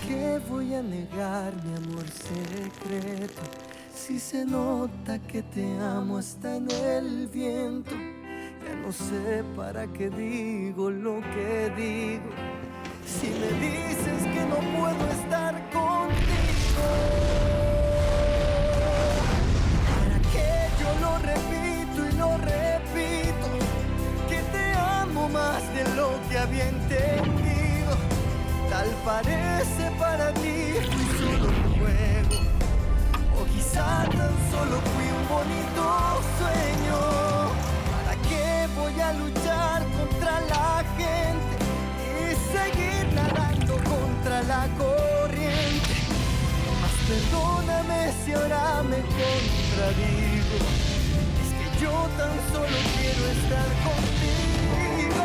qué voy a negar mi amor secreto? Si se nota que te amo hasta en el viento. Ya no sé para qué digo lo que digo. Si me dices que no puedo estar contigo, ¿para qué yo lo repito y lo repito? Que te amo más de lo que había entendido. Tal parece para ti fui solo un juego, o quizá tan solo fui un bonito sueño. ¿Para qué voy a luchar contra la gente y seguir nadando contra la corriente? Mas perdóname si ahora me contradigo. Es que yo tan solo quiero estar contigo.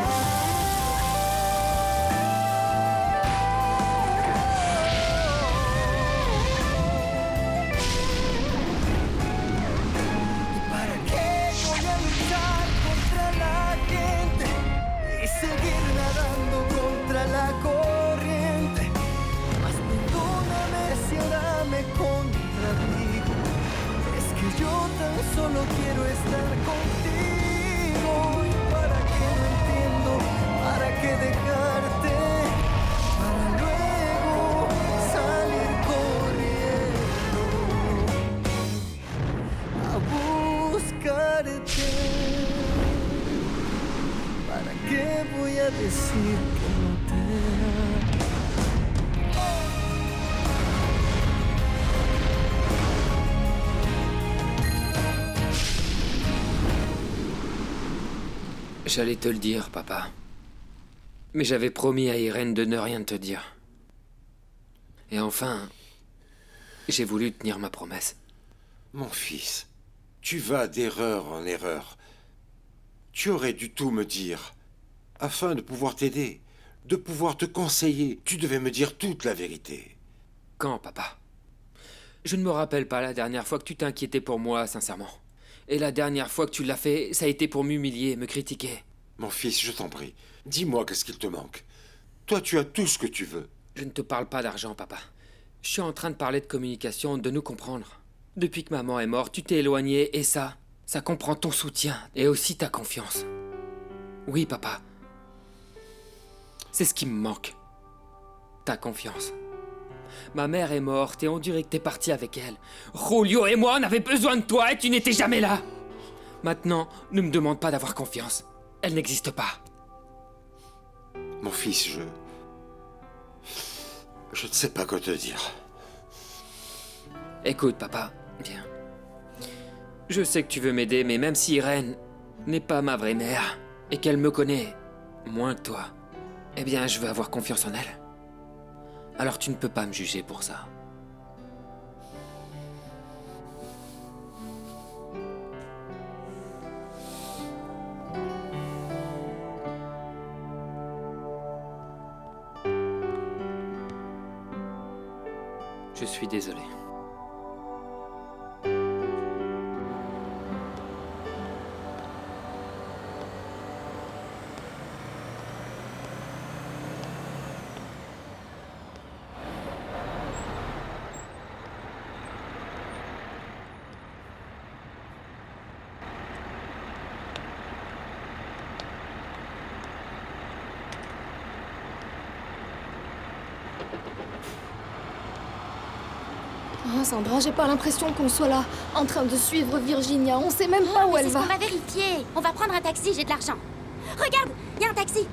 Seguir nadando contra la corriente. Mas perdóname si ahora me contradigo. Es que yo tan solo quiero estar contigo. ¿Y para qué no entiendo? ¿Para qué dejarte? Para luego salir corriendo a buscarte. ¿Para qué voy a decir que no te amo? J'allais te le dire, papa. Mais j'avais promis à Irène de ne rien te dire. Et enfin, j'ai voulu tenir ma promesse. Mon fils, tu vas d'erreur en erreur. Tu aurais dû tout me dire. Afin de pouvoir t'aider, de pouvoir te conseiller, tu devais me dire toute la vérité. Quand, papa? Je ne me rappelle pas la dernière fois que tu t'es inquiété pour moi, sincèrement. Et la dernière fois que tu l'as fait, ça a été pour m'humilier, me critiquer. Mon fils, je t'en prie, dis-moi qu'est-ce qu'il te manque. Toi, tu as tout ce que tu veux. Je ne te parle pas d'argent, papa. Je suis en train de parler de communication, de nous comprendre. Depuis que maman est morte, tu t'es éloigné, et ça comprend ton soutien, et aussi ta confiance. Oui, papa. C'est ce qui me manque. Ta confiance. Ma mère est morte et on dirait que t'es parti avec elle. Julio et moi, on avait besoin de toi et tu n'étais jamais là. Maintenant, ne me demande pas d'avoir confiance. Elle n'existe pas. Mon fils, je ne sais pas quoi te dire. Écoute, papa, viens. Je sais que tu veux m'aider, mais même si Irène n'est pas ma vraie mère et qu'elle me connaît moins que toi, eh bien, je veux avoir confiance en elle. Alors tu ne peux pas me juger pour ça. Je suis désolé. Oh, Sandra, j'ai pas l'impression qu'on soit là, en train de suivre Virginia. On sait même pas où elle va. C'est ce qu'on va vérifier. On va prendre un taxi, j'ai de l'argent. Regarde, il y a un taxi.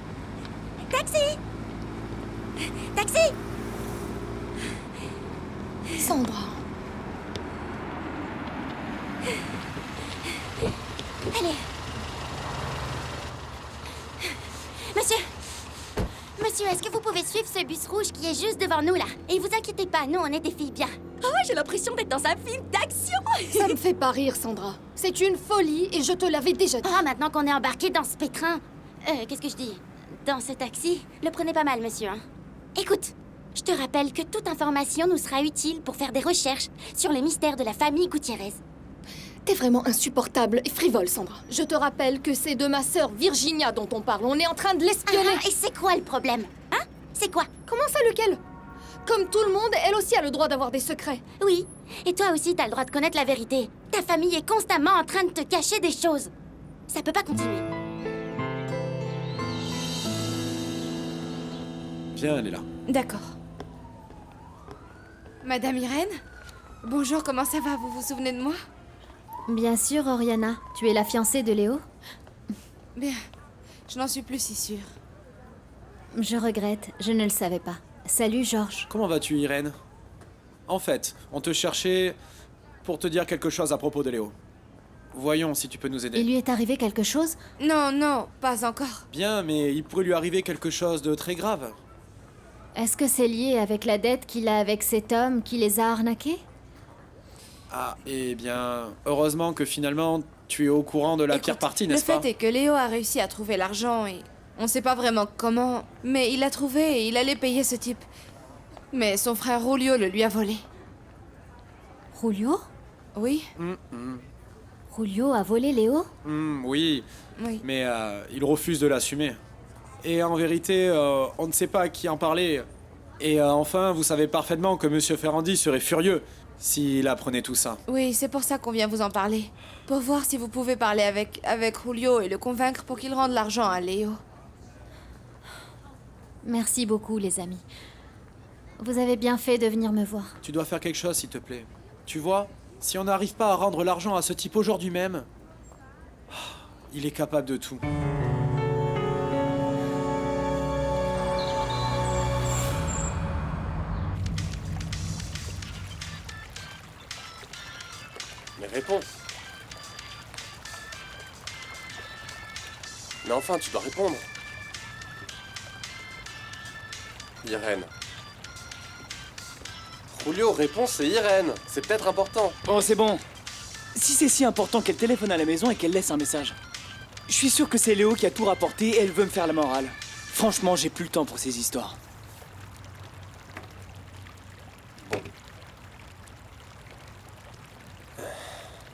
Taxi! Taxi! Sandra. Allez. Monsieur! Monsieur, est-ce que vous pouvez suivre ce bus rouge qui est juste devant nous, là? Et vous inquiétez pas, nous, on est des filles bien. Oh, j'ai l'impression d'être dans un film d'action. Ça me fait pas rire, Sandra. C'est une folie et je te l'avais déjà dit. Ah, maintenant qu'on est embarqué dans ce pétrin... qu'est-ce que je dis? Dans ce taxi? Le prenez pas mal, monsieur, hein? Écoute, je te rappelle que toute information nous sera utile pour faire des recherches sur les mystères de la famille Gutiérrez. T'es vraiment insupportable et frivole, Sandra. Je te rappelle que c'est de ma sœur Virginia dont on parle. On est en train de l'espionner. Et c'est quoi le problème? Hein? C'est quoi? Comment ça, lequel? Comme tout le monde, elle aussi a le droit d'avoir des secrets. Oui, et toi aussi, t'as le droit de connaître la vérité. Ta famille est constamment en train de te cacher des choses. Ça peut pas continuer. Viens, elle est là. D'accord. Madame Irène? Bonjour, comment ça va? Vous vous souvenez de moi? Bien sûr, Oriana. Tu es la fiancée de Léo? Bien, je n'en suis plus si sûre. Je regrette, je ne le savais pas. Salut, Georges. Comment vas-tu, Irène? En fait, on te cherchait pour te dire quelque chose à propos de Léo. Voyons si tu peux nous aider. Il lui est arrivé quelque chose? Non, non, pas encore. Bien, mais il pourrait lui arriver quelque chose de très grave. Est-ce que c'est lié avec la dette qu'il a avec cet homme qui les a arnaqués? Ah, eh bien, heureusement que finalement, tu es au courant de la pire partie, n'est-ce pas? Le fait est que Léo a réussi à trouver l'argent et on sait pas vraiment comment, mais il l'a trouvé et il allait payer ce type. Mais son frère Julio le lui a volé. Julio? Oui, Julio a volé Léo? Oui, oui. mais il refuse de l'assumer. Et en vérité, on ne sait pas à qui en parler. Et enfin, vous savez parfaitement que Monsieur Ferrandi serait furieux s'il apprenait tout ça. Oui, c'est pour ça qu'on vient vous en parler. Pour voir si vous pouvez parler avec Julio et le convaincre pour qu'il rende l'argent à Léo. Merci beaucoup, les amis. Vous avez bien fait de venir me voir. Tu dois faire quelque chose, s'il te plaît. Tu vois, si on n'arrive pas à rendre l'argent à ce type aujourd'hui même, il est capable de tout. Mais réponds. Mais enfin, tu dois répondre. Irène. Julio, réponds, c'est Irène. C'est peut-être important. Bon, c'est bon. Si c'est si important qu'elle téléphone à la maison et qu'elle laisse un message. Je suis sûr que c'est Léo qui a tout rapporté et elle veut me faire la morale. Franchement, j'ai plus le temps pour ces histoires.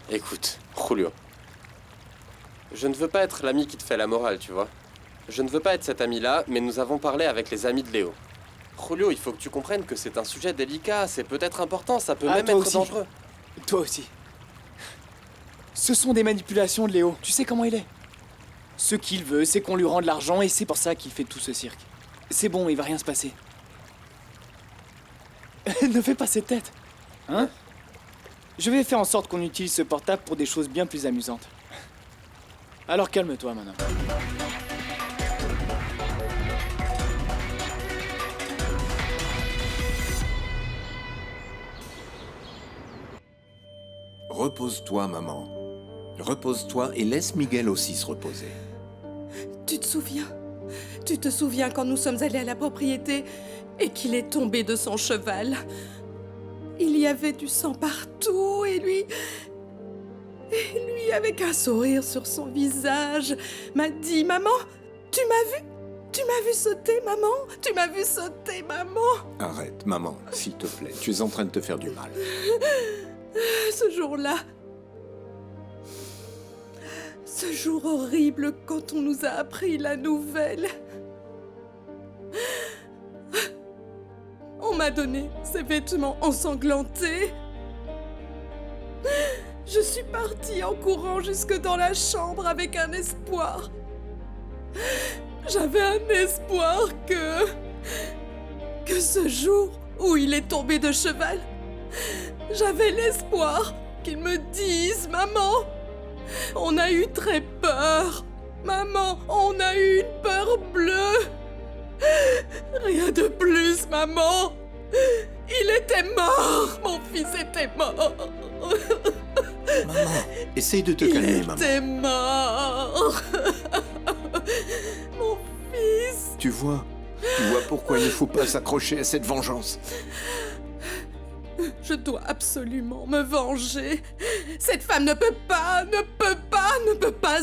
Écoute, Julio. Je ne veux pas être l'ami qui te fait la morale, tu vois. Je ne veux pas être cet ami-là, mais nous avons parlé avec les amis de Léo. Julio, il faut que tu comprennes que c'est un sujet délicat, c'est peut-être important, ça peut même toi être aussi. dangereux. Toi aussi. Ce sont des manipulations de Léo. Tu sais comment il est. Ce qu'il veut, c'est qu'on lui rende l'argent et c'est pour ça qu'il fait tout ce cirque. C'est bon, il va rien se passer. Ne fais pas cette tête. Hein? Je vais faire en sorte qu'on utilise ce portable pour des choses bien plus amusantes. Alors calme-toi maintenant. Repose-toi, maman. Repose-toi et laisse Miguel aussi se reposer. Tu te souviens? Tu te souviens quand nous sommes allés à la propriété et qu'il est tombé de son cheval? Il y avait du sang partout et lui, avec un sourire sur son visage, m'a dit « Maman, tu m'as vu? Tu m'as vu sauter, maman? Tu m'as vu sauter, maman ?» Arrête, maman, s'il te plaît. Tu es en train de te faire du mal. Ce jour-là, ce jour horrible quand on nous a appris la nouvelle, on m'a donné ces vêtements ensanglantés. Je suis partie en courant jusque dans la chambre avec un espoir. J'avais un espoir que ce jour où il est tombé de cheval, j'avais l'espoir qu'il me dise « Maman, on a eu très peur. Maman, on a eu une peur bleue. Rien de plus, maman. Il était mort. Mon fils était mort. » Maman, essaye de te calmer, maman. Il était mort. Mon fils. Tu vois pourquoi il ne faut pas s'accrocher à cette vengeance. Je dois absolument me venger. Cette femme ne peut pas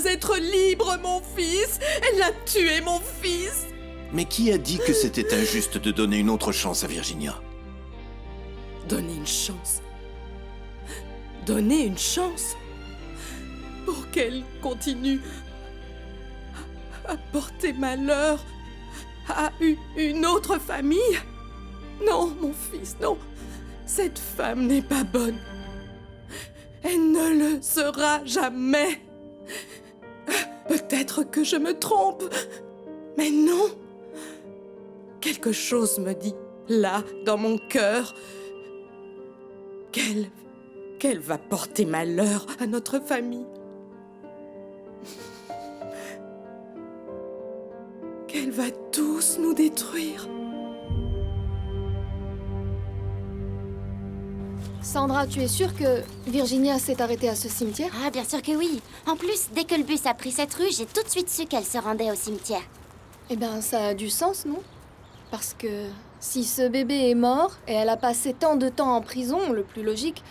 être libre, mon fils. Elle a tué mon fils. Mais qui a dit que c'était injuste de donner une autre chance à Virginia? Donner une chance. Donner une chance pour qu'elle continue à porter malheur à une autre famille. Non, mon fils, non. Cette femme n'est pas bonne. Elle ne le sera jamais. Peut-être que je me trompe, mais non. Quelque chose me dit, là, dans mon cœur, qu'elle va porter malheur à notre famille. Qu'elle va tous nous détruire. Sandra, tu es sûre que Virginia s'est arrêtée à ce cimetière? Ah, bien sûr que oui. En plus, dès que le bus a pris cette rue, j'ai tout de suite su qu'elle se rendait au cimetière. Eh ben, ça a du sens, non? Parce que si ce bébé est mort et elle a passé tant de temps en prison, le plus logique,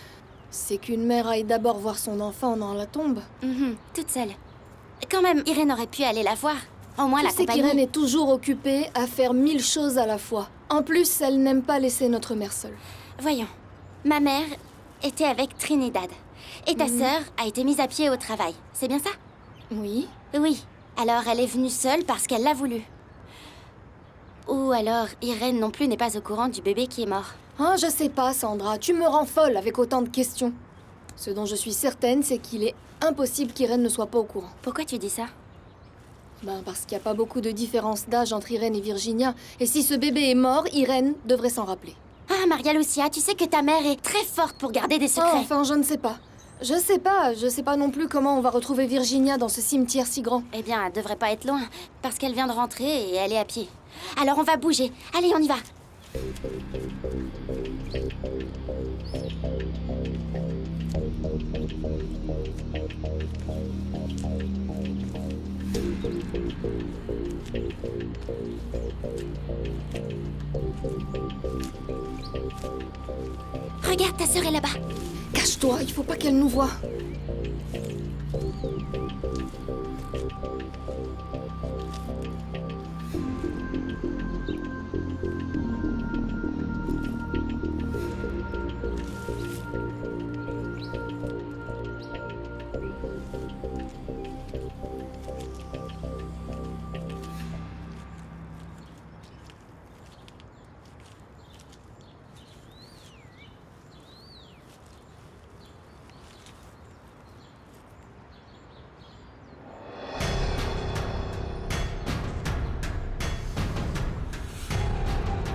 c'est qu'une mère aille d'abord voir son enfant dans la tombe. Toute seule. Quand même, Irène aurait pu aller la voir. Au moins Tu sais l'accompagner. qu'Irène est toujours occupée à faire 1000 choses à la fois. En plus, elle n'aime pas laisser notre mère seule. Voyons. Ma mère était avec Trinidad. Et ta sœur a été mise à pied au travail. C'est bien ça? Oui. Oui. Alors elle est venue seule parce qu'elle l'a voulu. Ou alors Irène non plus n'est pas au courant du bébé qui est mort. Ah, je sais pas, Sandra. Tu me rends folle avec autant de questions. Ce dont je suis certaine, c'est qu'il est impossible qu'Irène ne soit pas au courant. Pourquoi tu dis ça? Ben, parce qu'il n'y a pas beaucoup de différence d'âge entre Irène et Virginia. Et si ce bébé est mort, Irène devrait s'en rappeler. Ah, Maria Lucia, tu sais que ta mère est très forte pour garder des secrets. Oh, enfin, je ne sais pas. Je sais pas non plus comment on va retrouver Virginia dans ce cimetière si grand. Eh bien, elle devrait pas être loin, parce qu'elle vient de rentrer et elle est à pied. Alors on va bouger. Allez, on y va. Regarde, ta sœur est là-bas. Cache-toi, il faut pas qu'elle nous voie.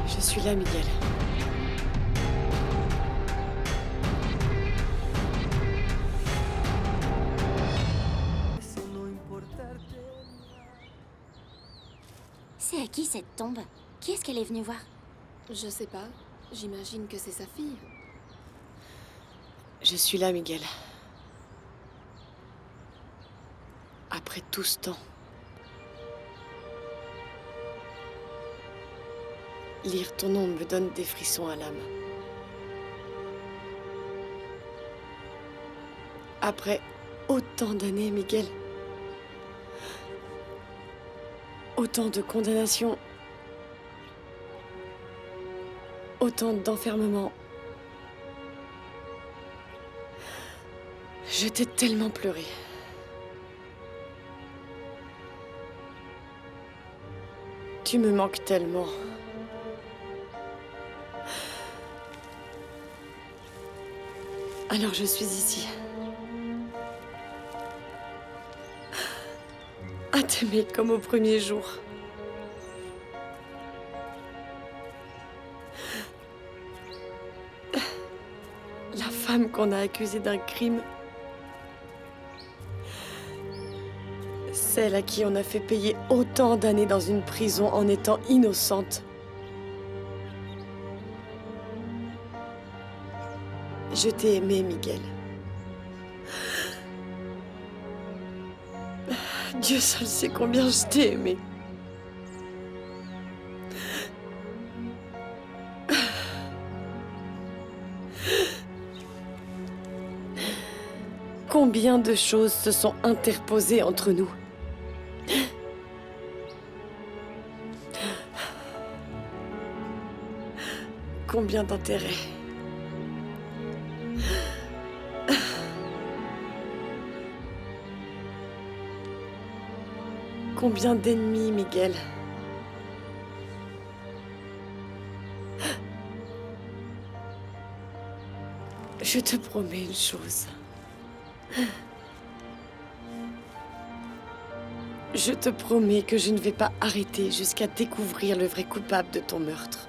Je suis là, Miguel. C'est à qui cette tombe? Qui est-ce qu'elle est venue voir? Je sais pas. J'imagine que c'est sa fille. Je suis là, Miguel. Après tout ce temps. Lire ton nom me donne des frissons à l'âme. Après autant d'années, Miguel. Autant de condamnations. Autant d'enfermement. Je t'ai tellement pleuré. Tu me manques tellement. Alors je suis ici. À t'aimer comme au premier jour. La femme qu'on a accusée d'un crime. Celle à qui on a fait payer autant d'années dans une prison en étant innocente. Je t'ai aimé, Miguel. Dieu seul sait combien je t'ai aimé. Combien de choses se sont interposées entre nous. Combien d'intérêts. Combien d'ennemis, Miguel. Je te promets une chose. Je te promets que je ne vais pas arrêter jusqu'à découvrir le vrai coupable de ton meurtre.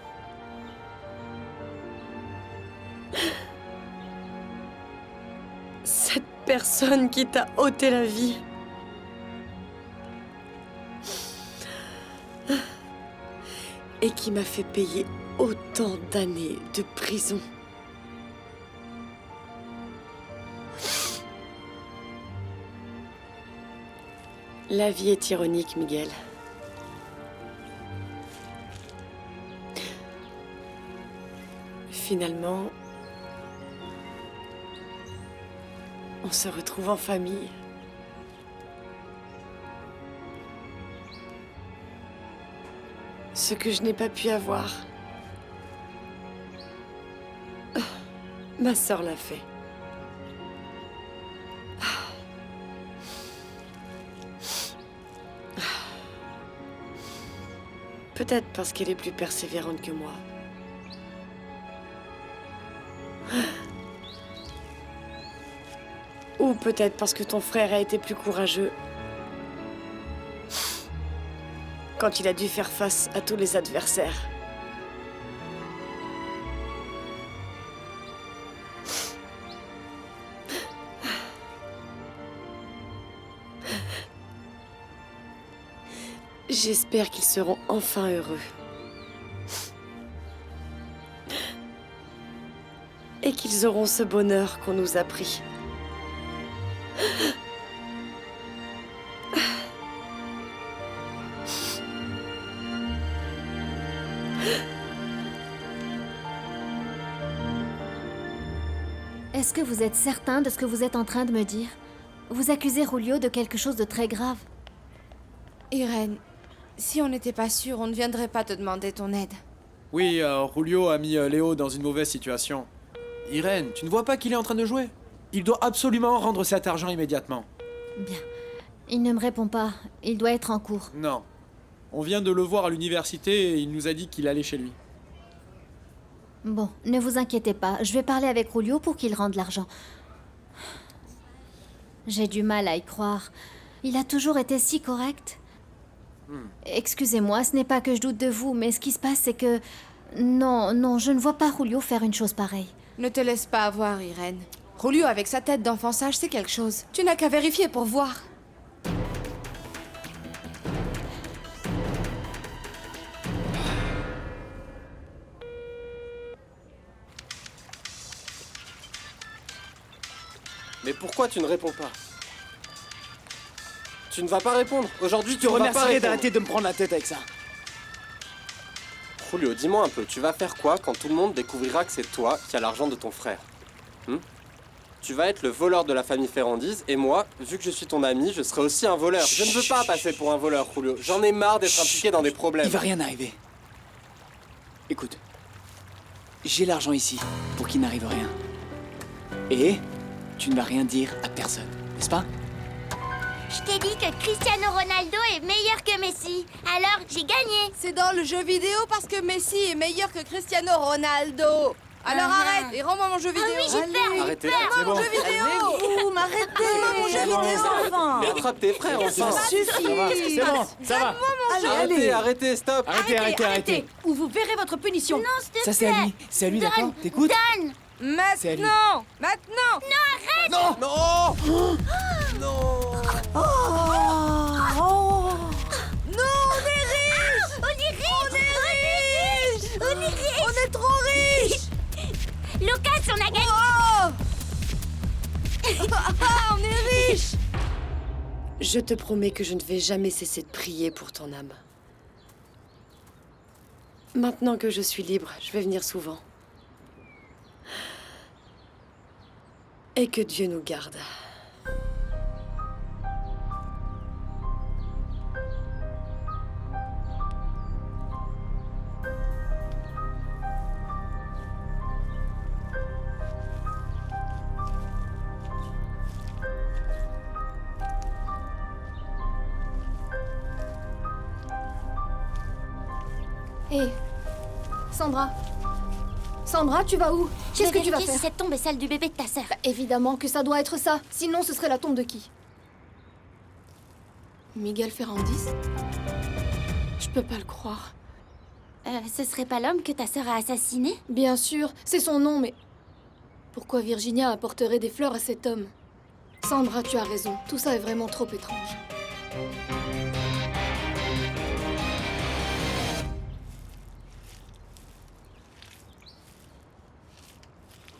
Cette personne qui t'a ôté la vie. Et qui m'a fait payer autant d'années de prison. La vie est ironique, Miguel. Finalement, on se retrouve en famille. Ce que je n'ai pas pu avoir, ma sœur l'a fait. Peut-être parce qu'elle est plus persévérante que moi. Ou peut-être parce que ton frère a été plus courageux quand il a dû faire face à tous les adversaires. J'espère qu'ils seront enfin heureux. Et qu'ils auront ce bonheur qu'on nous a pris. Est-ce que vous êtes certain de ce que vous êtes en train de me dire? Vous accusez Julio de quelque chose de très grave. Irène, si on n'était pas sûr, on ne viendrait pas te demander ton aide. Oui, Julio a mis Léo dans une mauvaise situation. Irène, tu ne vois pas qu'il est en train de jouer? Il doit absolument rendre cet argent immédiatement. Bien. Il ne me répond pas. Il doit être en cours. Non. On vient de le voir à l'université et il nous a dit qu'il allait chez lui. Bon, ne vous inquiétez pas. Je vais parler avec Julio pour qu'il rende l'argent. J'ai du mal à y croire. Il a toujours été si correct. Excusez-moi, ce n'est pas que je doute de vous, mais ce qui se passe, c'est que... Non, je ne vois pas Julio faire une chose pareille. Ne te laisse pas avoir, Irène. Julio, avec sa tête d'enfant sage, c'est quelque chose. Tu n'as qu'à vérifier pour voir. Mais pourquoi tu ne réponds pas? Tu ne vas pas répondre. Aujourd'hui, Je tu te ne vas pas remercierais répondre. d'arrêter de me prendre la tête avec ça. Julio, dis-moi un peu, tu vas faire quoi quand tout le monde découvrira que c'est toi qui as l'argent de ton frère? Tu vas être le voleur de la famille Ferrandise, et moi, vu que je suis ton ami, je serai aussi un voleur. Je ne veux pas passer pour un voleur, Julio. J'en ai marre d'être impliqué dans des problèmes. Il va rien arriver. Écoute, j'ai l'argent ici pour qu'il n'arrive rien. Et tu ne vas rien dire à personne, n'est-ce pas? Je t'ai dit que Cristiano Ronaldo est meilleur que Messi. Alors, j'ai gagné. C'est dans le jeu vidéo parce que Messi est meilleur que Cristiano Ronaldo. Alors arrête et rends-moi mon jeu vidéo. oui, j'ai peur. Arrêtez, Rends-moi c'est mon bon. jeu vidéo. Ouh, arrêtez. Donne-moi mon jeu vidéo. Attrape tes frères, enfin. C'est bon, ça va. Arrêtez, stop. Arrêtez. Ou vous verrez votre punition. Non, s'il te plaît. Ça c'est à lui, d'accord? T'écoutes? Donne. C'est à lui. Maintenant. Non. Non. On est riche. On est trop riches. Lucas, on a gagné. On est riches. Je te promets que je ne vais jamais cesser de prier pour ton âme. Maintenant que je suis libre, je vais venir souvent. Et que Dieu nous garde. Hé, Sandra. Sandra, tu vas où? Qu'est-ce que tu vas vérifier faire? si cette tombe est celle du bébé de ta sœur. Bah, évidemment que ça doit être ça. Sinon, ce serait la tombe de qui? Miguel Ferrandis? Je peux pas le croire. Ce serait pas l'homme que ta sœur a assassiné? Bien sûr, c'est son nom, mais... Pourquoi Virginia apporterait des fleurs à cet homme? Sandra, tu as raison. Tout ça est vraiment trop étrange.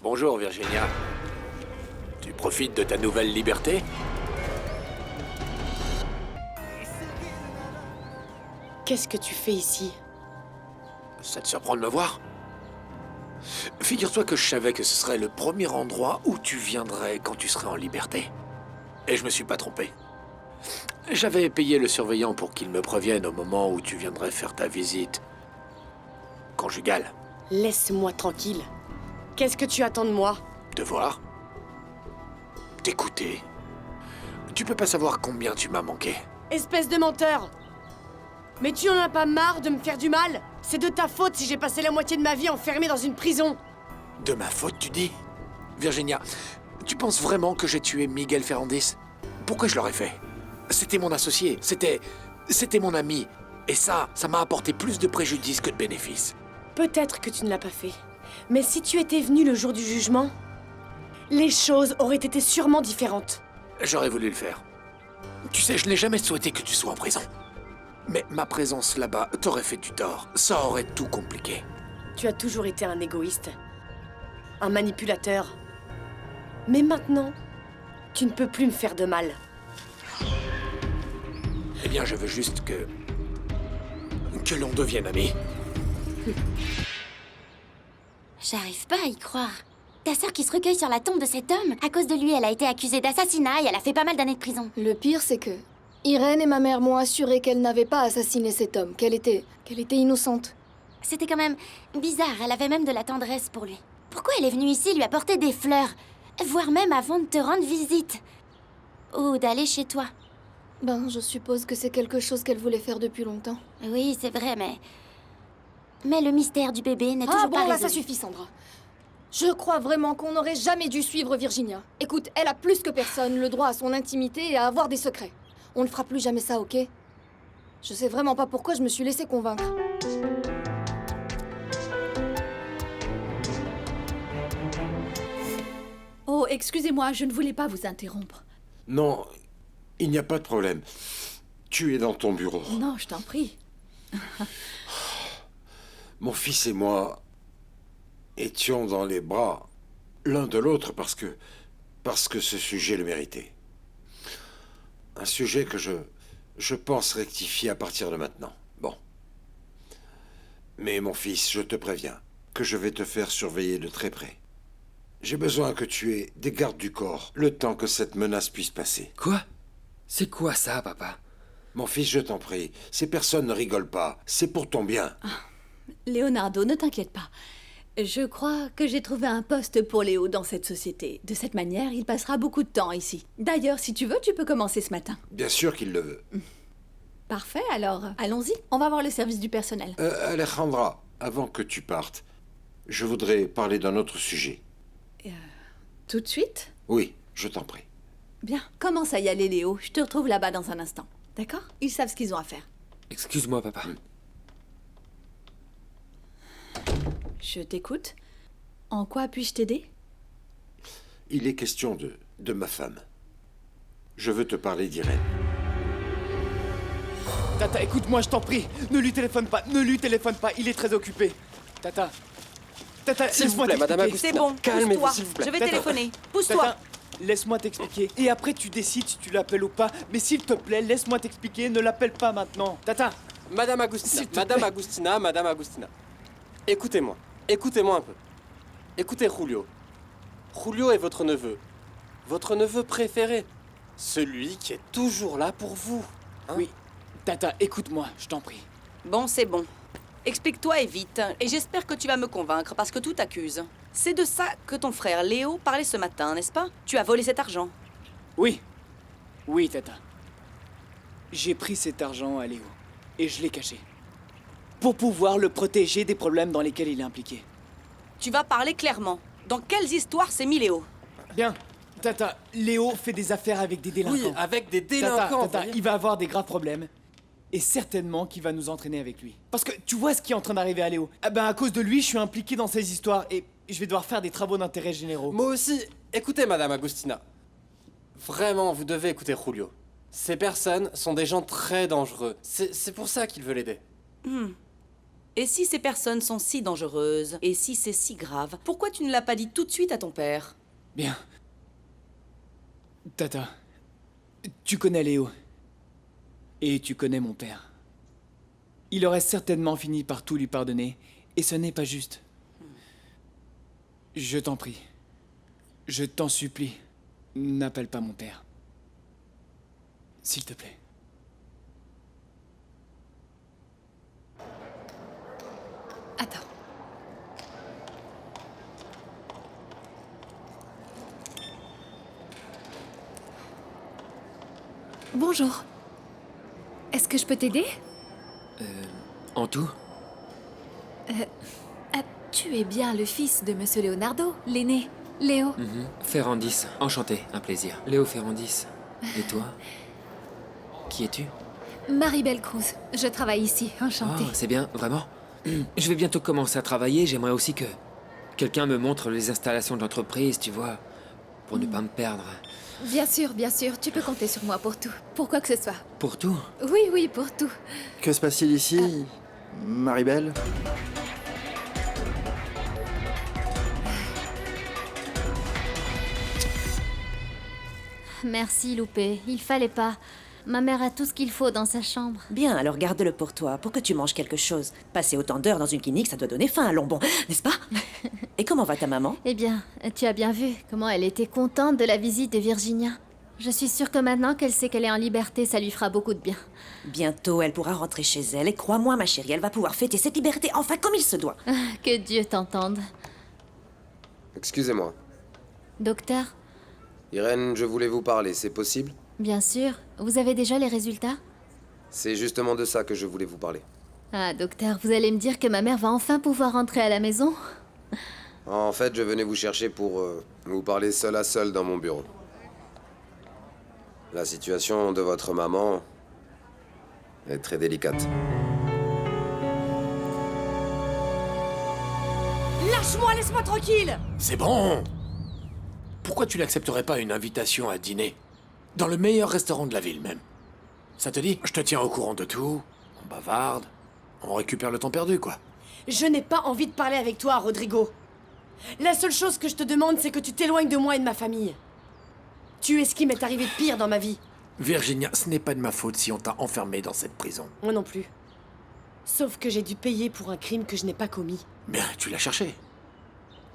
Bonjour Virginia. Tu profites de ta nouvelle liberté? Qu'est-ce que tu fais ici? Ça te surprend de me voir? Figure-toi que je savais que ce serait le premier endroit où tu viendrais quand tu serais en liberté. Et je me suis pas trompé. J'avais payé le surveillant pour qu'il me prévienne au moment où tu viendrais faire ta visite conjugale. Laisse-moi tranquille. Qu'est-ce que tu attends de moi? Te voir, t'écouter. Tu peux pas savoir combien tu m'as manqué. Espèce de menteur! Mais tu en as pas marre de me faire du mal? C'est de ta faute si j'ai passé la moitié de ma vie enfermée dans une prison. De ma faute, tu dis? Virginia, tu penses vraiment que j'ai tué Miguel Ferrandis? Pourquoi je l'aurais fait? C'était mon associé, c'était mon ami. Et ça m'a apporté plus de préjudice que de bénéfices. Peut-être que tu ne l'as pas fait. Mais si tu étais venu le jour du jugement, les choses auraient été sûrement différentes. J'aurais voulu le faire. Tu sais, je n'ai jamais souhaité que tu sois en prison. Mais ma présence là-bas t'aurait fait du tort. Ça aurait tout compliqué. Tu as toujours été un égoïste. Un manipulateur. Mais maintenant, tu ne peux plus me faire de mal. Eh bien, je veux juste que l'on devienne amis. J'arrive pas à y croire. Ta sœur qui se recueille sur la tombe de cet homme, à cause de lui, elle a été accusée d'assassinat et elle a fait pas mal d'années de prison. Le pire, c'est que... Irène et ma mère m'ont assuré qu'elle n'avait pas assassiné cet homme, qu'elle était innocente. C'était quand même bizarre, elle avait même de la tendresse pour lui. Pourquoi elle est venue ici lui apporter des fleurs? Voire même avant de te rendre visite. Ou d'aller chez toi. Ben, je suppose que c'est quelque chose qu'elle voulait faire depuis longtemps. Oui, c'est vrai, mais... Mais le mystère du bébé n'est toujours bon, pas là, résolu. ça suffit, Sandra. Je crois vraiment qu'on n'aurait jamais dû suivre Virginia. Écoute, elle a plus que personne le droit à son intimité et à avoir des secrets. On ne fera plus jamais ça, ok? Je sais vraiment pas pourquoi je me suis laissée convaincre. Oh, excusez-moi, je ne voulais pas vous interrompre. Non, il n'y a pas de problème. Tu es dans ton bureau. Non, je t'en prie. Mon fils et moi étions dans les bras l'un de l'autre parce que ce sujet le méritait. Un sujet que je pense rectifier à partir de maintenant. Bon. Mais mon fils, je te préviens que je vais te faire surveiller de très près. J'ai besoin que tu aies des gardes du corps le temps que cette menace puisse passer. Quoi? C'est quoi ça, papa? Mon fils, je t'en prie, ces personnes ne rigolent pas. C'est pour ton bien. Leonardo, ne t'inquiète pas. Je crois que j'ai trouvé un poste pour Léo dans cette société. De cette manière, il passera beaucoup de temps ici. D'ailleurs, si tu veux, tu peux commencer ce matin. Bien sûr qu'il le veut. Parfait, alors allons-y. On va voir le service du personnel. Alejandra, avant que tu partes, je voudrais parler d'un autre sujet. Tout de suite? Oui, je t'en prie. Bien, commence à y aller, Léo. Je te retrouve là-bas dans un instant. D'accord? Ils savent ce qu'ils ont à faire. Excuse-moi, papa. Je t'écoute. En quoi puis-je t'aider? Il est question de ma femme. Je veux te parler d'Irène. Tata, écoute-moi, je t'en prie. Ne lui téléphone pas, il est très occupé. Tata, S'il vous laisse-moi plaît, Madame t'expliquer. Agustina. C'est bon, Calmez-vous, pousse-toi. s'il vous plaît. Je vais Tata. téléphoner. Pousse-toi. Tata, laisse-moi t'expliquer. Et après, tu décides si tu l'appelles ou pas. Mais s'il te plaît, laisse-moi t'expliquer. Ne l'appelle pas maintenant. Tata, Madame Agustina, S'il te Madame plaît. Agustina, Madame Agustina. Écoutez-moi, écoutez-moi un peu. Écoutez Julio. Julio est votre neveu préféré. Celui qui est toujours là pour vous. Hein? Oui. Tata, écoute-moi, je t'en prie. Bon, c'est bon. Explique-toi et vite. Et j'espère que tu vas me convaincre parce que tout t'accuse. C'est de ça que ton frère Léo parlait ce matin, n'est-ce pas? Tu as volé cet argent. Oui. Oui, Tata. J'ai pris cet argent à Léo. Et je l'ai caché. Pour pouvoir le protéger des problèmes dans lesquels il est impliqué. tu vas parler clairement. Dans quelles histoires s'est mis Léo? Bien. Tata, Léo fait des affaires avec des délinquants. Oui, avec des délinquants. Tata, il va avoir des graves problèmes. Et certainement qu'il va nous entraîner avec lui. Parce que tu vois ce qui est en train d'arriver à Léo. Ah ben à cause de lui, je suis impliqué dans ces histoires et je vais devoir faire des travaux d'intérêt généraux. Moi aussi. Écoutez, Madame Agustina. Vraiment, vous devez écouter Julio. Ces personnes sont des gens très dangereux. C'est pour ça qu'il veut l'aider. Et si ces personnes sont si dangereuses, et si c'est si grave, pourquoi tu ne l'as pas dit tout de suite à ton père? Bien. Tata, tu connais Léo. Et tu connais mon père. Il aurait certainement fini par tout lui pardonner, et ce n'est pas juste. Je t'en prie. Je t'en supplie. N'appelle pas mon père. S'il te plaît. Attends. Bonjour. Est-ce que je peux t'aider? En tout? Tu es bien le fils de Monsieur Leonardo, l'aîné, Léo. Ferrandis, enchanté, un plaisir. Léo Ferrandis. Et toi? Qui es-tu? Maribel Cruz, je travaille ici, enchantée. Oh, c'est bien, vraiment. Je vais bientôt commencer à travailler, j'aimerais aussi que quelqu'un me montre les installations de l'entreprise, tu vois, pour ne pas me perdre. Bien sûr, tu peux compter sur moi pour tout, pour quoi que ce soit. Pour tout? Oui, pour tout. Que se passe-t-il ici, Maribel? Merci, Loupé, il fallait pas. Ma mère a tout ce qu'il faut dans sa chambre. Bien, alors garde-le pour toi, pour que tu manges quelque chose. Passer autant d'heures dans une clinique, ça doit donner faim à Lombon, n'est-ce pas? Et comment va ta maman? Eh bien, tu as bien vu comment elle était contente de la visite de Virginia. Je suis sûre que maintenant qu'elle sait qu'elle est en liberté, ça lui fera beaucoup de bien. Bientôt, elle pourra rentrer chez elle, et crois-moi, ma chérie, elle va pouvoir fêter cette liberté enfin comme il se doit. Que Dieu t'entende. Excusez-moi. Docteur, Irène, je voulais vous parler, c'est possible? bien sûr, vous avez déjà les résultats? C'est justement de ça que je voulais vous parler. Ah, docteur, vous allez me dire que ma mère va enfin pouvoir rentrer à la maison? En fait, je venais vous chercher pour vous parler seul à seul dans mon bureau. La situation de votre maman est très délicate. Lâche-moi, laisse-moi tranquille! C'est bon. Pourquoi tu n'accepterais pas une invitation à dîner? Dans le meilleur restaurant de la ville, même. Ça te dit? Je te tiens au courant de tout. On bavarde. On récupère le temps perdu, quoi. Je n'ai pas envie de parler avec toi, Rodrigo. La seule chose que je te demande, c'est que tu t'éloignes de moi et de ma famille. Tu es ce qui m'est arrivé de pire dans ma vie. Virginia, ce n'est pas de ma faute si on t'a enfermé dans cette prison. Moi non plus. Sauf que j'ai dû payer pour un crime que je n'ai pas commis. Bien, tu l'as cherché.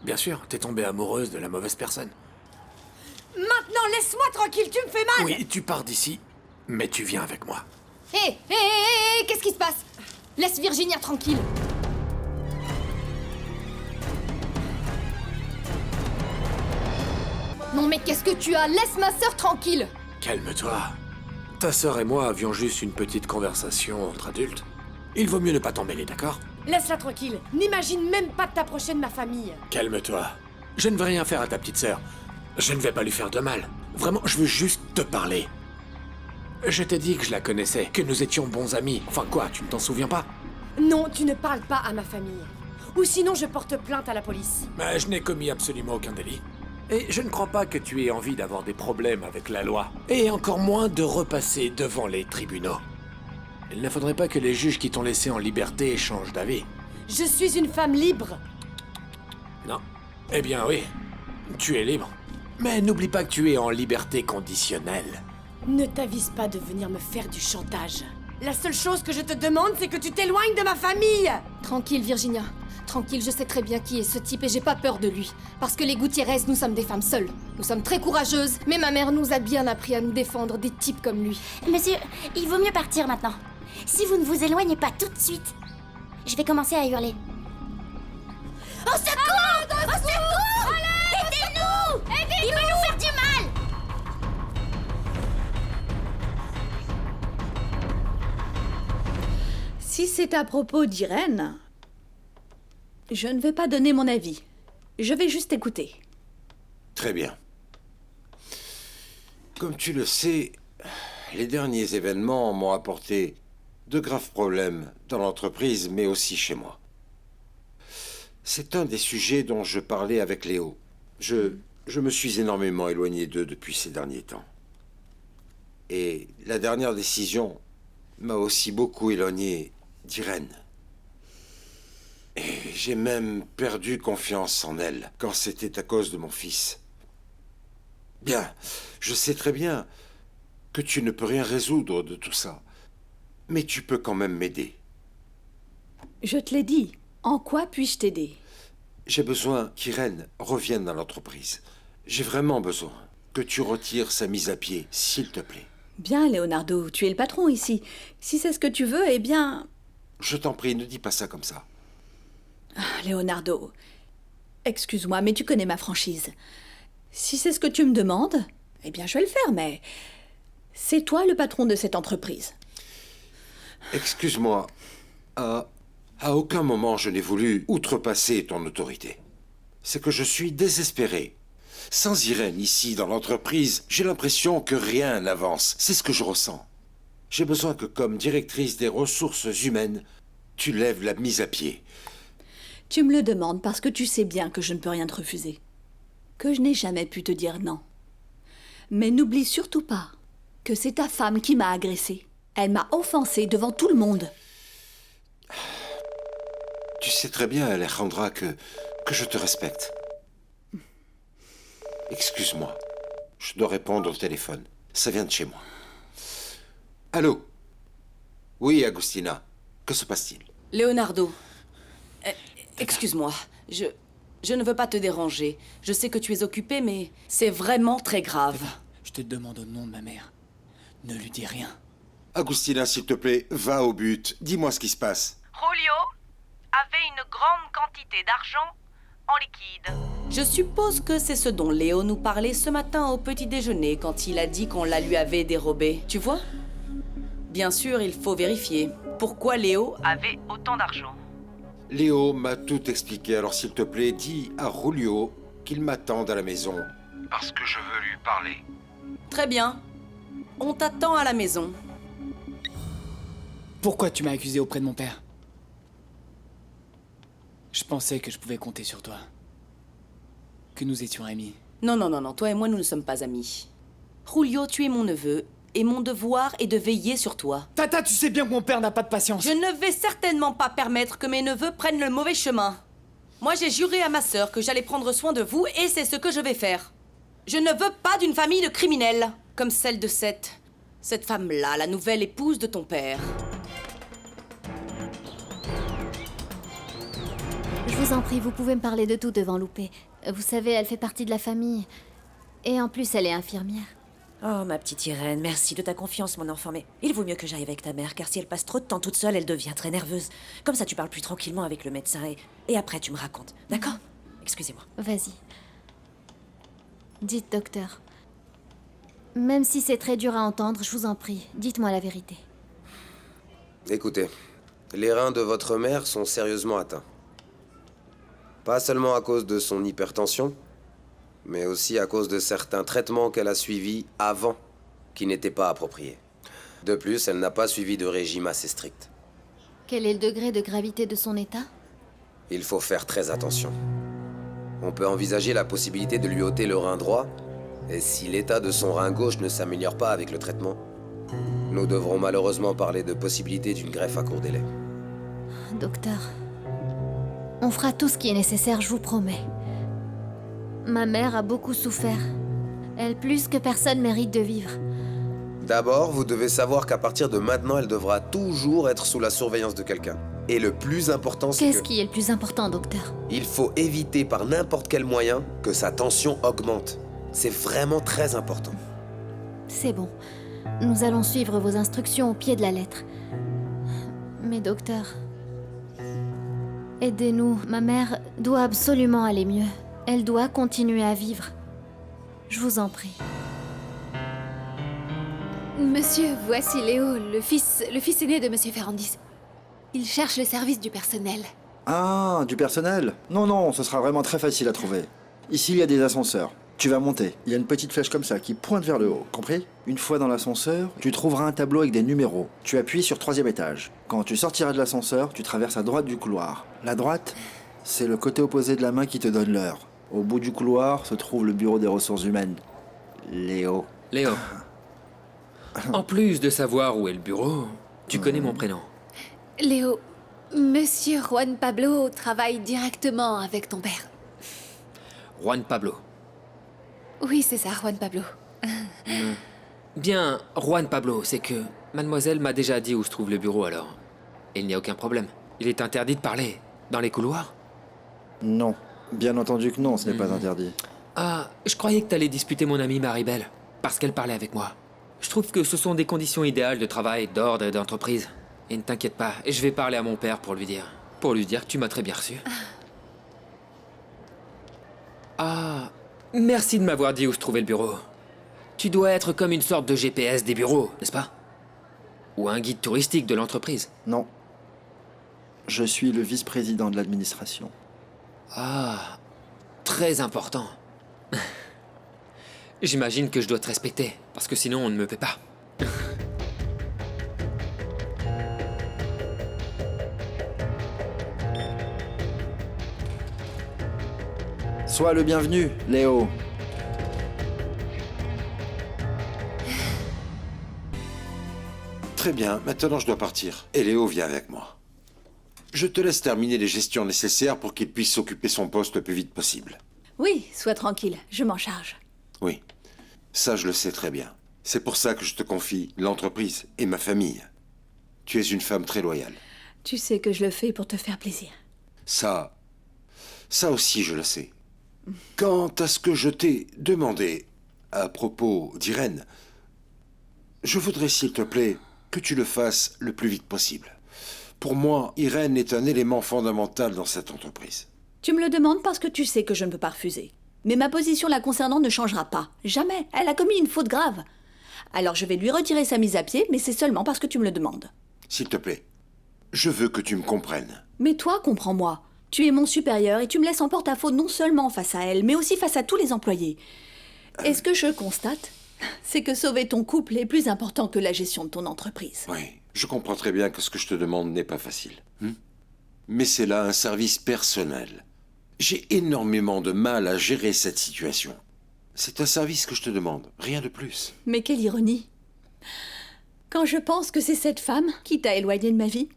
Bien sûr, t'es tombée amoureuse de la mauvaise personne. Maintenant, laisse-moi tranquille, tu me fais mal! Oui, tu pars d'ici, mais tu viens avec moi. Hé, qu'est-ce qui se passe? Laisse Virginia tranquille. Non mais qu'est-ce que tu as? Laisse ma sœur tranquille. Calme-toi. Ta sœur et moi avions juste une petite conversation entre adultes. Il vaut mieux ne pas t'en mêler, d'accord? Laisse-la tranquille. N'imagine même pas de t'approcher de ma famille. Calme-toi. Je ne vais rien faire à ta petite sœur. Je ne vais pas lui faire de mal. Vraiment, je veux juste te parler. Je t'ai dit que je la connaissais, que nous étions bons amis. Enfin quoi, tu ne t'en souviens pas? Non, tu ne parles pas à ma famille. Ou sinon, je porte plainte à la police. Mais je n'ai commis absolument aucun délit. Et je ne crois pas que tu aies envie d'avoir des problèmes avec la loi. Et encore moins de repasser devant les tribunaux. Il ne faudrait pas que les juges qui t'ont laissé en liberté changent d'avis. Je suis une femme libre. Non. Eh bien oui, tu es libre. Mais n'oublie pas que tu es en liberté conditionnelle. Ne t'avise pas de venir me faire du chantage. La seule chose que je te demande, c'est que tu t'éloignes de ma famille. Tranquille, Virginia. Tranquille, je sais très bien qui est ce type et j'ai pas peur de lui. Parce que les Gutiérrez, nous sommes des femmes seules. Nous sommes très courageuses, mais ma mère nous a bien appris à nous défendre des types comme lui. Monsieur, il vaut mieux partir maintenant. Si vous ne vous éloignez pas tout de suite, je vais commencer à hurler. Au secours! Au secours! Aidez-nous! Il va nous faire du mal! Si c'est à propos d'Irène, je ne vais pas donner mon avis. Je vais juste écouter. Très bien. Comme tu le sais, les derniers événements m'ont apporté de graves problèmes dans l'entreprise, mais aussi chez moi. C'est un des sujets dont je parlais avec Léo. Je me suis énormément éloigné d'eux depuis ces derniers temps. Et la dernière décision m'a aussi beaucoup éloigné d'Irène. Et j'ai même perdu confiance en elle quand c'était à cause de mon fils. Bien, je sais très bien que tu ne peux rien résoudre de tout ça, mais tu peux quand même m'aider. Je te l'ai dit. En quoi puis-je t'aider? J'ai besoin qu'Irène revienne dans l'entreprise. J'ai vraiment besoin que tu retires sa mise à pied, s'il te plaît. Bien, Leonardo, tu es le patron ici. Si c'est ce que tu veux, eh bien... Je t'en prie, ne dis pas ça comme ça. Ah, Leonardo, excuse-moi, mais tu connais ma franchise. Si c'est ce que tu me demandes, eh bien je vais le faire, mais... C'est toi le patron de cette entreprise. Excuse-moi, à aucun moment je n'ai voulu outrepasser ton autorité. C'est que je suis désespéré. Sans Irène ici dans l'entreprise, j'ai l'impression que rien n'avance. C'est ce que je ressens. J'ai besoin que comme directrice des ressources humaines, tu lèves la mise à pied. Tu me le demandes parce que tu sais bien que je ne peux rien te refuser. Que je n'ai jamais pu te dire non. Mais n'oublie surtout pas que c'est ta femme qui m'a agressée. Elle m'a offensée devant tout le monde. Tu sais très bien, Alejandra, que je te respecte. Excuse-moi, je dois répondre au téléphone. Ça vient de chez moi. Allô? Oui, Agustina. Que se passe-t-il? Leonardo, excuse-moi, je ne veux pas te déranger. Je sais que tu es occupé, mais c'est vraiment très grave. Je te demande au nom de ma mère. Ne lui dis rien. Agustina, s'il te plaît, va au but. Dis-moi ce qui se passe. Julio avait une grande quantité d'argent en liquide. Je suppose que c'est ce dont Léo nous parlait ce matin au petit déjeuner quand il a dit qu'on la lui avait dérobé. Tu vois? Bien sûr, il faut vérifier. Pourquoi Léo avait autant d'argent? Léo m'a tout expliqué, alors s'il te plaît, dis à Julio qu'il m'attende à la maison. Parce que je veux lui parler. Très bien. On t'attend à la maison. Pourquoi tu m'as accusé auprès de mon père? Je pensais que je pouvais compter sur toi. Que nous étions amis. Non, non, non, non, toi et moi, nous ne sommes pas amis. Julio, tu es mon neveu, et mon devoir est de veiller sur toi. Tata, tu sais bien que mon père n'a pas de patience. Je ne vais certainement pas permettre que mes neveux prennent le mauvais chemin. Moi, j'ai juré à ma sœur que j'allais prendre soin de vous, et c'est ce que je vais faire. Je ne veux pas d'une famille de criminels, comme celle de cette femme-là, la nouvelle épouse de ton père. Je vous en prie, vous pouvez me parler de tout devant Loupé. Vous savez, elle fait partie de la famille. Et en plus, elle est infirmière. Oh, ma petite Irène, merci de ta confiance, mon enfant, mais il vaut mieux que j'aille avec ta mère, car si elle passe trop de temps toute seule, elle devient très nerveuse. Comme ça, tu parles plus tranquillement avec le médecin, et après, tu me racontes. D'accord? Excusez-moi. Vas-y. Dites, docteur. Même si c'est très dur à entendre, je vous en prie, dites-moi la vérité. Écoutez, les reins de votre mère sont sérieusement atteints. Pas seulement à cause de son hypertension, mais aussi à cause de certains traitements qu'elle a suivis avant, qui n'étaient pas appropriés. De plus, elle n'a pas suivi de régime assez strict. Quel est le degré de gravité de son état? Il faut faire très attention. On peut envisager la possibilité de lui ôter le rein droit, et si l'état de son rein gauche ne s'améliore pas avec le traitement, nous devrons malheureusement parler de possibilité d'une greffe à court délai. Docteur, on fera tout ce qui est nécessaire, je vous promets. Ma mère a beaucoup souffert. Elle, plus que personne, mérite de vivre. D'abord, vous devez savoir qu'à partir de maintenant, elle devra toujours être sous la surveillance de quelqu'un. Et le plus important, c'est Qu'est-ce qui est le plus important, docteur? il faut éviter par n'importe quel moyen que sa tension augmente. C'est vraiment très important. C'est bon. Nous allons suivre vos instructions au pied de la lettre. Mais docteur, aidez-nous. Ma mère doit absolument aller mieux. Elle doit continuer à vivre. Je vous en prie. Monsieur, voici Léo, le fils aîné de Monsieur Ferrandis. Il cherche le service du personnel. Ah, du personnel? Non, non, ce sera vraiment très facile à trouver. Ici, il y a des ascenseurs. Tu vas monter. Il y a une petite flèche comme ça qui pointe vers le haut, compris? Une fois dans l'ascenseur, tu trouveras un tableau avec des numéros. Tu appuies sur 3e étage. Quand tu sortiras de l'ascenseur, tu traverses à droite du couloir. La droite, c'est le côté opposé de la main qui te donne l'heure. Au bout du couloir se trouve le bureau des ressources humaines. Léo. Léo. En plus de savoir où est le bureau, tu connais mon prénom. Léo, Monsieur Juan Pablo travaille directement avec ton père. Juan Pablo. Oui, c'est ça, Juan Pablo. Bien, Juan Pablo, c'est que mademoiselle m'a déjà dit où se trouve le bureau alors. Il n'y a aucun problème. Il est interdit de parler dans les couloirs? Non. Bien entendu que non, ce n'est pas interdit. Ah, je croyais que t'allais disputer mon amie Maribel, parce qu'elle parlait avec moi. Je trouve que ce sont des conditions idéales de travail, d'ordre et d'entreprise. Et ne t'inquiète pas, je vais parler à mon père pour lui dire. Pour lui dire que tu m'as très bien reçu. Ah, merci de m'avoir dit où se trouvait le bureau. Tu dois être comme une sorte de GPS des bureaux, n'est-ce pas? Ou un guide touristique de l'entreprise. Non. Je suis le vice-président de l'administration. Ah, très important. J'imagine que je dois te respecter, parce que sinon on ne me paie pas. Sois le bienvenu, Léo. Très bien, maintenant je dois partir. Et Léo vient avec moi. Je te laisse terminer les gestions nécessaires pour qu'il puisse s'occuper son poste le plus vite possible. Oui, sois tranquille, je m'en charge. Oui, ça je le sais très bien. C'est pour ça que je te confie l'entreprise et ma famille. Tu es une femme très loyale. Tu sais que je le fais pour te faire plaisir. Ça aussi je le sais. Quant à ce que je t'ai demandé à propos d'Irène, je voudrais s'il te plaît que tu le fasses le plus vite possible. Pour moi, Irène est un élément fondamental dans cette entreprise. Tu me le demandes parce que tu sais que je ne peux pas refuser. Mais ma position la concernant ne changera pas. Jamais. Elle a commis une faute grave. Alors je vais lui retirer sa mise à pied, mais c'est seulement parce que tu me le demandes. S'il te plaît, je veux que tu me comprennes. Mais toi, comprends-moi. Tu es mon supérieur et tu me laisses en porte-à-faux non seulement face à elle, mais aussi face à tous les employés. Et ce que je constate, c'est que sauver ton couple est plus important que la gestion de ton entreprise. Oui, je comprends très bien que ce que je te demande n'est pas facile. Mais c'est là un service personnel. J'ai énormément de mal à gérer cette situation. C'est un service que je te demande, rien de plus. Mais quelle ironie. Quand je pense que c'est cette femme qui t'a éloigné de ma vie.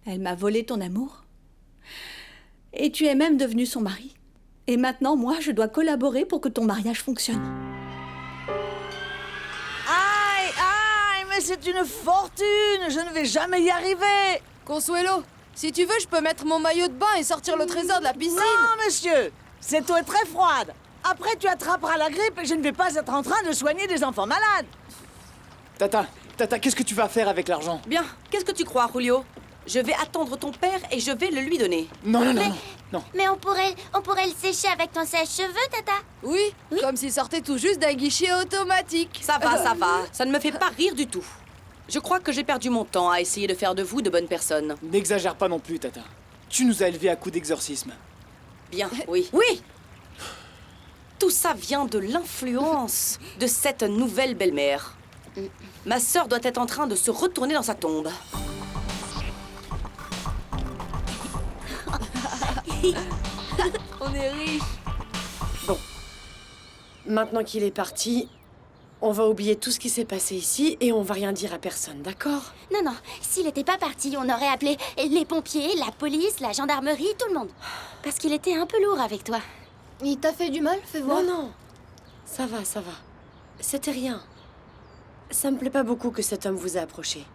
Elle m'a volé ton amour. Et tu es même devenu son mari. Et maintenant, moi, je dois collaborer pour que ton mariage fonctionne. Aïe, aïe, mais c'est une fortune. Je ne vais jamais y arriver. Consuelo, si tu veux, je peux mettre mon maillot de bain et sortir le trésor de la piscine. Non, monsieur, cette eau est très froide. Après, tu attraperas la grippe et je ne vais pas être en train de soigner des enfants malades. Tata, qu'est-ce que tu vas faire avec l'argent? Bien, qu'est-ce que tu crois, Julio? Je vais attendre ton père et je vais le lui donner. Non. Mais on pourrait le sécher avec ton sèche-cheveux, Tata. Oui, comme s'il sortait tout juste d'un guichet automatique. Ça va. Ça ne me fait pas rire du tout. Je crois que j'ai perdu mon temps à essayer de faire de vous de bonnes personnes. N'exagère pas non plus, Tata. Tu nous as élevés à coups d'exorcisme. Bien, oui. Tout ça vient de l'influence de cette nouvelle belle-mère. Ma sœur doit être en train de se retourner dans sa tombe. On est riches. Bon. Maintenant qu'il est parti, on va oublier tout ce qui s'est passé ici et on va rien dire à personne, d'accord? Non, s'il n'était pas parti, on aurait appelé les pompiers, la police, la gendarmerie, tout le monde. Parce qu'il était un peu lourd avec toi. Il t'a fait du mal? Fais voir. Non. Ça va. C'était rien. Ça me plaît pas beaucoup que cet homme vous ait approché.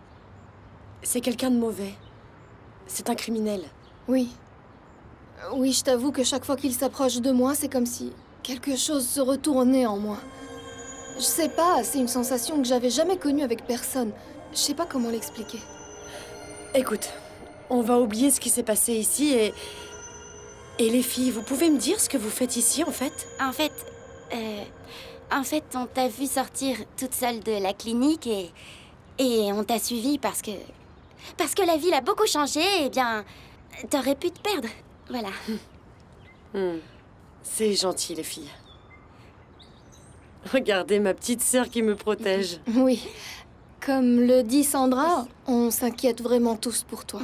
C'est quelqu'un de mauvais. C'est un criminel. Oui, je t'avoue que chaque fois qu'il s'approche de moi, c'est comme si quelque chose se retournait en moi. Je sais pas, c'est une sensation que j'avais jamais connue avec personne. Je sais pas comment l'expliquer. Écoute, on va oublier ce qui s'est passé ici et les filles, vous pouvez me dire ce que vous faites ici, en fait? En fait, on t'a vu sortir toute seule de la clinique et on t'a suivi parce que la ville a beaucoup changé, et bien, T'aurais pu te perdre. Voilà. C'est gentil, les filles. Regardez ma petite sœur qui me protège. Oui. Comme le dit Sandra, on s'inquiète vraiment tous pour toi.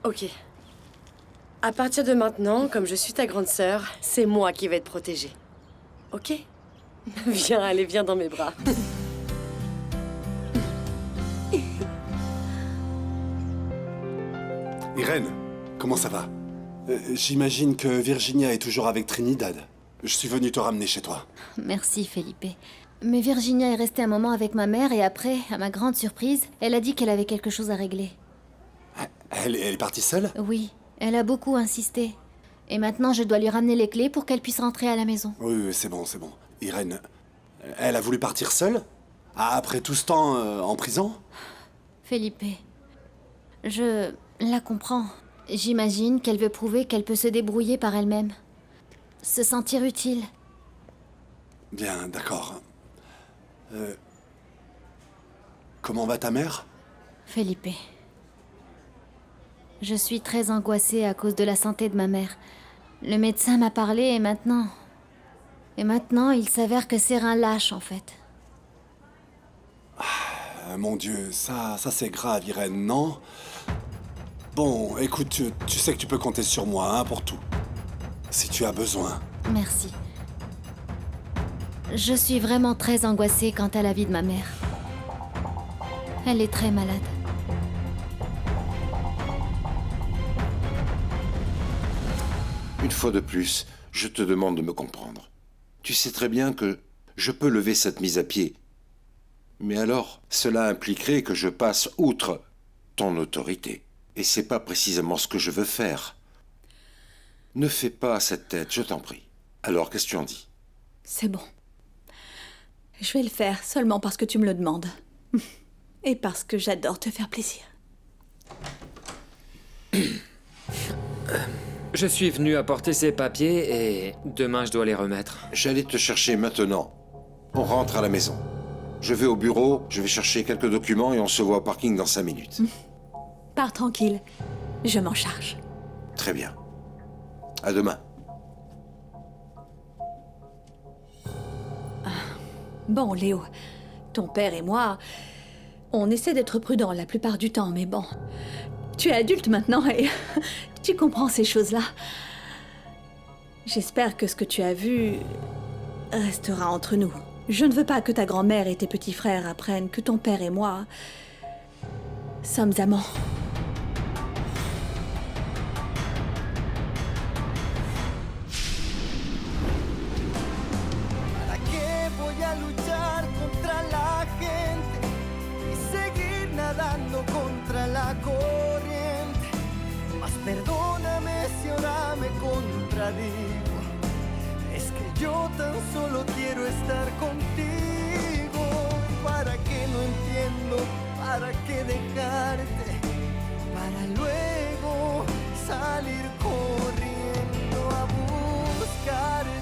Ok. À partir de maintenant, comme je suis ta grande sœur, c'est moi qui vais te protéger. Ok? Viens, allez, viens dans mes bras. Irène, comment ça va? J'imagine que Virginia est toujours avec Trinidad. Je suis venu te ramener chez toi. Merci, Felipe. Mais Virginia est restée un moment avec ma mère et après, à ma grande surprise, elle a dit qu'elle avait quelque chose à régler. Elle est partie seule? Oui, elle a beaucoup insisté. Et maintenant, je dois lui ramener les clés pour qu'elle puisse rentrer à la maison. Oui, c'est bon, c'est bon. Irène, elle a voulu partir seule? Après tout ce temps en prison? Felipe, je la comprends. J'imagine qu'elle veut prouver qu'elle peut se débrouiller par elle-même. Se sentir utile. Bien, d'accord. Comment va ta mère? Felipe. Je suis très angoissée à cause de la santé de ma mère. Le médecin m'a parlé et maintenant... il s'avère que c'est un lâche, en fait. Mon Dieu, ça c'est grave, Irène, non? Bon, écoute, tu sais que tu peux compter sur moi, hein, pour tout. Si tu as besoin. Merci. Je suis vraiment très angoissée quant à la vie de ma mère. Elle est très malade. Une fois de plus, je te demande de me comprendre. Tu sais très bien que je peux lever cette mise à pied. Mais alors, cela impliquerait que je passe outre ton autorité. Et c'est pas précisément ce que je veux faire. Ne fais pas cette tête, je t'en prie. Alors, qu'est-ce que tu en dis? C'est bon. Je vais le faire seulement parce que tu me le demandes. Et parce que j'adore te faire plaisir. Je suis venu apporter ces papiers et demain je dois les remettre. J'allais te chercher maintenant. On rentre à la maison. Je vais au bureau, je vais chercher quelques documents et on se voit au parking dans 5 minutes. Pars tranquille. Je m'en charge. Très bien. À demain. Bon, Léo, ton père et moi, on essaie d'être prudents la plupart du temps, mais bon, tu es adulte maintenant et tu comprends ces choses-là. J'espère que ce que tu as vu restera entre nous. Je ne veux pas que ta grand-mère et tes petits frères apprennent que ton père et moi sommes amants. Nadando contra la corriente, mas perdóname si ahora me contradigo. Es que yo tan solo quiero estar contigo. ¿Para qué no entiendo? ¿Para qué dejarte? Para luego salir corriendo a buscarte.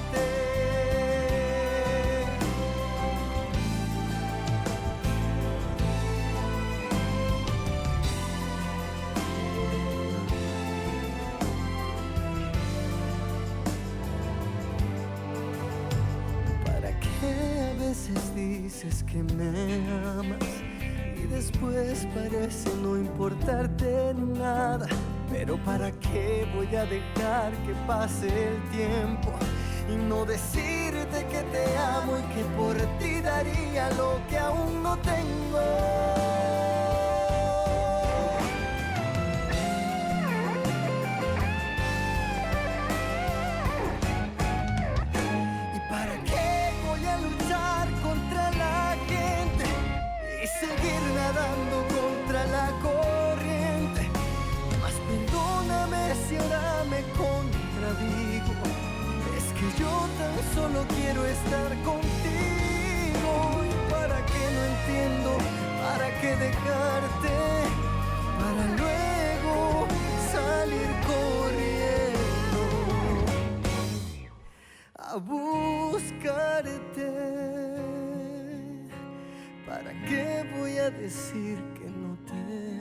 Dices que me amas y después parece no importarte nada. Pero ¿para qué voy a dejar que pase el tiempo y no decirte que te amo y que por ti daría lo que aún no tengo? Nadando contra la corriente, mas perdóname si ahora me contradigo. Es que yo tan solo quiero estar contigo. Y para qué no entiendo, para qué dejarte, para luego salir corriendo a buscarte. ¿Para qué voy a decir que no te